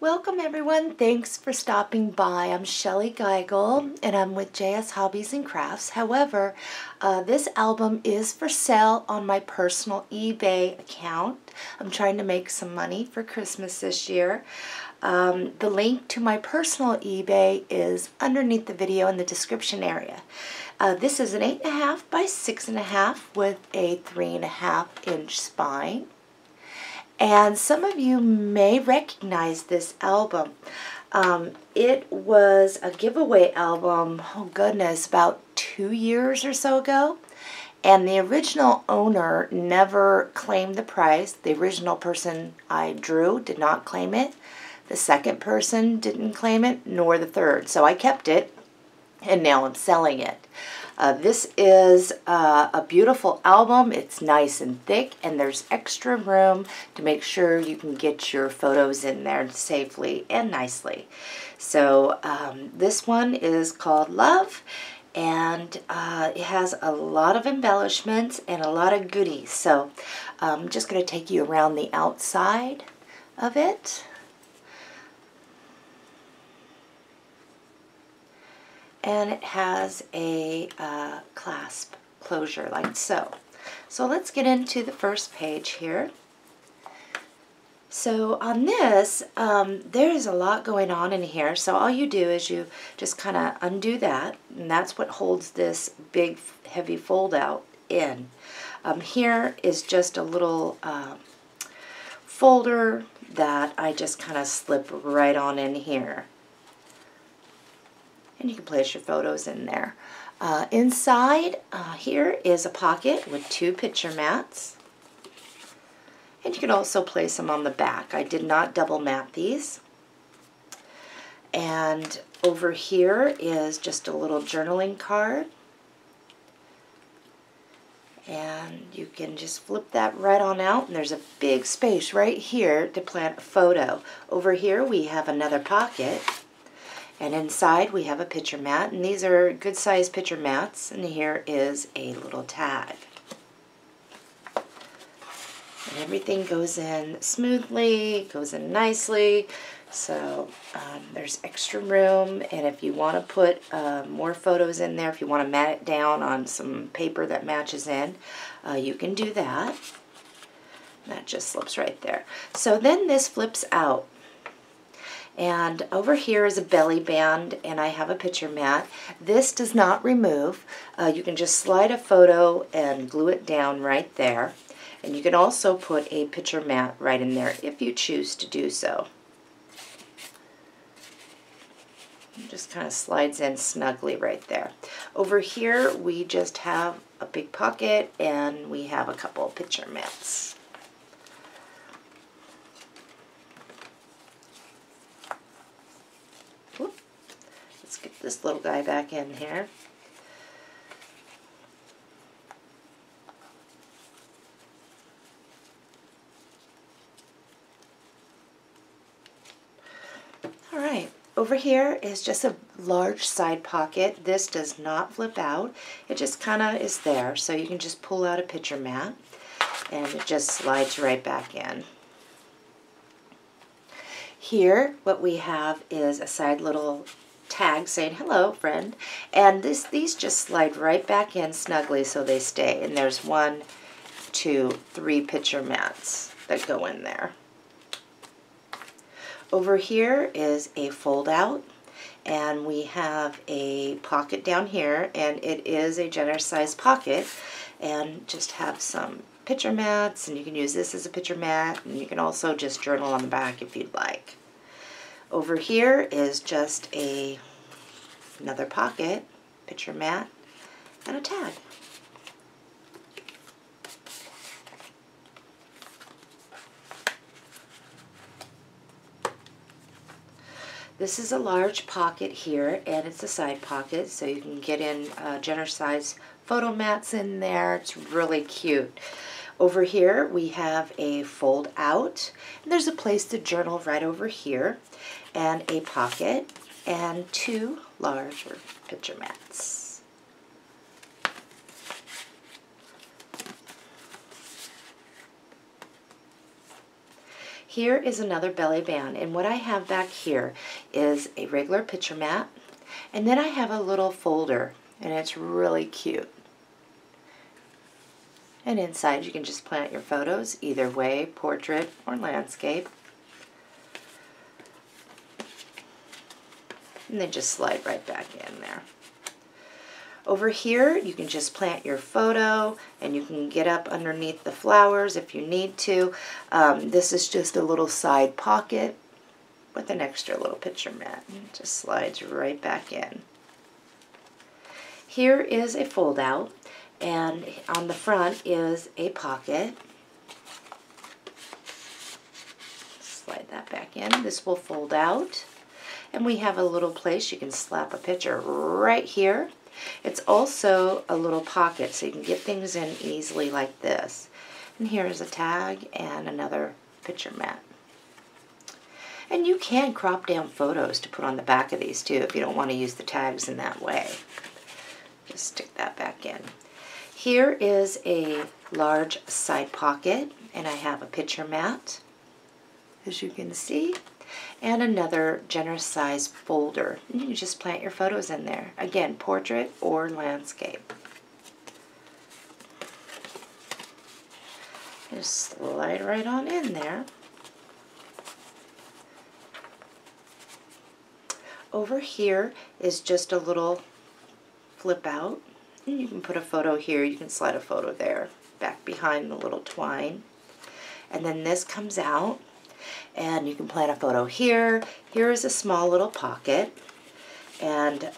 Welcome everyone. Thanks for stopping by. I'm Shellie Geigle and I'm with JS Hobbies and Crafts. However, this album is for sale on my personal eBay account. I'm trying to make some money for Christmas this year. The link to my personal eBay is underneath the video in the description area. This is an 8.5 by 6.5 with a 3.5 inch spine. And some of you may recognize this album. It was a giveaway album, oh goodness, about 2 years or so ago. And the original owner never claimed the prize. The original person I drew did not claim it. The second person didn't claim it, nor the third. So I kept it, and now I'm selling it. This is a beautiful album. It's nice and thick, and there's extra room to make sure you can get your photos in there safely and nicely. So this one is called Love, and it has a lot of embellishments and a lot of goodies. So I'm just going to take you around the outside of it. And it has a clasp closure like so. So let's get into the first page here. So on this, there's a lot going on in here. So all you do is you just kind of undo that, and that's what holds this big heavy fold out in. Here is just a little folder that I just kind of slip right on in here. And you can place your photos in there. Inside here is a pocket with 2 picture mats. And you can also place them on the back. I did not double mat these. And over here is just a little journaling card. And you can just flip that right on out, and there's a big space right here to plant a photo. Over here we have another pocket. And inside we have a picture mat, and these are good sized picture mats, and here is a little tag. And everything goes in smoothly, goes in nicely, so there's extra room, and if you want to put more photos in there, if you want to mat it down on some paper that matches in, you can do that. That just slips right there. So then this flips out. And over here is a belly band, and I have a picture mat. This does not remove. You can just slide a photo and glue it down right there. And you can also put a picture mat right in there if you choose to do so. It just kind of slides in snugly right there. Over here we just have a big pocket, and we have a couple of picture mats. Let's get this little guy back in here. All right, over here is just a large side pocket. This does not flip out. It just kind of is there, so you can just pull out a picture mat, and it just slides right back in. Here, what we have is a side little tag saying hello friend, and these just slide right back in snugly so they stay, and there's 1, 2, 3 picture mats that go in there. Over here is a fold out, and we have a pocket down here, and it is a generous size pocket, and just have some picture mats, and you can use this as a picture mat, and you can also just journal on the back if you'd like. Over here is just another pocket, picture mat, and a tag. This is a large pocket here, and it's a side pocket, so you can get in generous size photo mats in there. It's really cute. Over here we have a fold out, and there's a place to journal right over here, and a pocket, and 2 larger picture mats. Here is another belly band, and what I have back here is a regular picture mat, and then I have a little folder, and it's really cute. And inside you can just plant your photos, either way, portrait or landscape. And then just slide right back in there. Over here, you can just plant your photo, and you can get up underneath the flowers if you need to. This is just a little side pocket with an extra little picture mat. It just slides right back in. Here is a fold out, and on the front is a pocket. Slide that back in. This will fold out, and we have a little place you can slap a picture right here. It's also a little pocket, so you can get things in easily like this. And here's a tag and another picture mat. And you can crop down photos to put on the back of these too if you don't want to use the tags in that way. Just stick that back in. Here is a large side pocket, and I have a picture mat, as you can see, and another generous size folder. And you can just plant your photos in there. Again, portrait or landscape. Just slide right on in there. Over here is just a little flip out. And you can put a photo here, you can slide a photo there, back behind the little twine. And then this comes out, and you can plant a photo here. Here is a small little pocket, and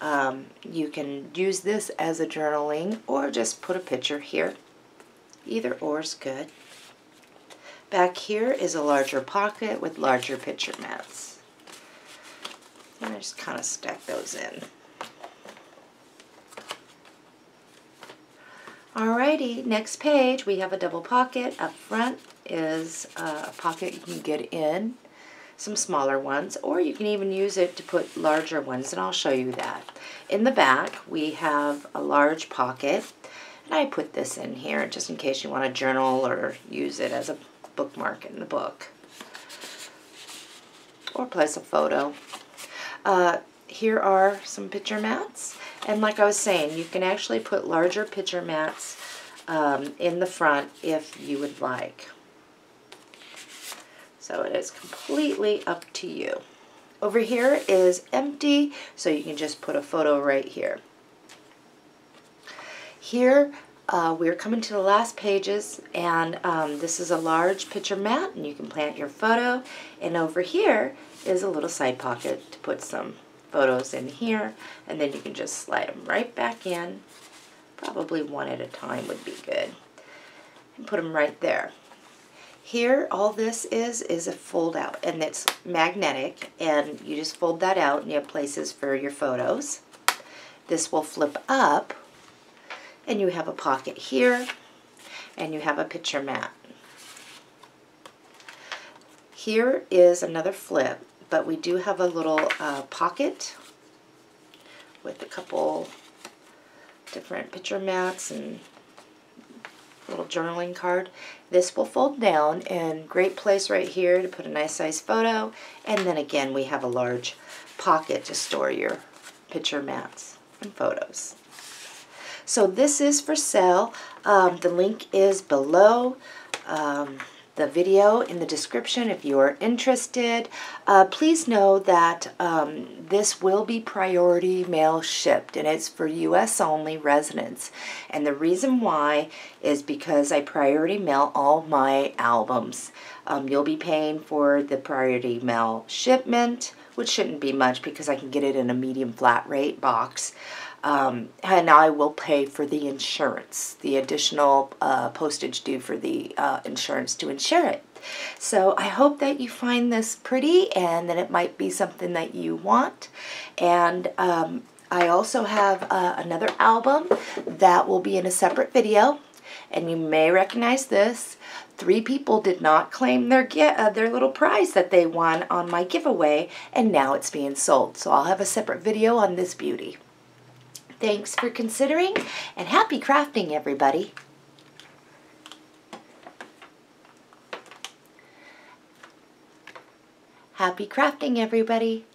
you can use this as a journaling or just put a picture here. Either or is good. Back here is a larger pocket with larger picture mats. And I just kind of stack those in. Alrighty, next page we have a double pocket. Up front is a pocket you can get in some smaller ones, or you can even use it to put larger ones, and I'll show you that. In the back we have a large pocket, and I put this in here just in case you want to journal or use it as a bookmark in the book, or place a photo. Here are some picture mats, and like I was saying, you can actually put larger picture mats in the front if you would like. So it is completely up to you. Over here is empty, so you can just put a photo right here. Here we're coming to the last pages, and this is a large picture mat, and you can plant your photo. And over here is a little side pocket to put some photos in here, and then you can just slide them right back in. Probably one at a time would be good. And put them right there. Here, all this is a fold out, and it's magnetic, and you just fold that out and you have places for your photos. This will flip up, and you have a pocket here, and you have a picture mat. Here is another flip, but we do have a little pocket with a couple different picture mats and little journaling card. This will fold down, and great place right here to put a nice size photo. And then again, we have a large pocket to store your picture mats and photos. So this is for sale. The link is below the video in the description if you are interested. Please know that this will be priority mail shipped, and it's for U.S. only residents. And the reason why is because I priority mail all my albums. You'll be paying for the priority mail shipment, which shouldn't be much because I can get it in a medium flat rate box. And I will pay for the insurance, the additional postage due for the insurance to insure it. So I hope that you find this pretty and that it might be something that you want. And I also have another album that will be in a separate video, and you may recognize this. 3 people did not claim their little prize that they won on my giveaway, and now it's being sold. So I'll have a separate video on this beauty. Thanks for considering, and happy crafting, everybody. Happy crafting, everybody!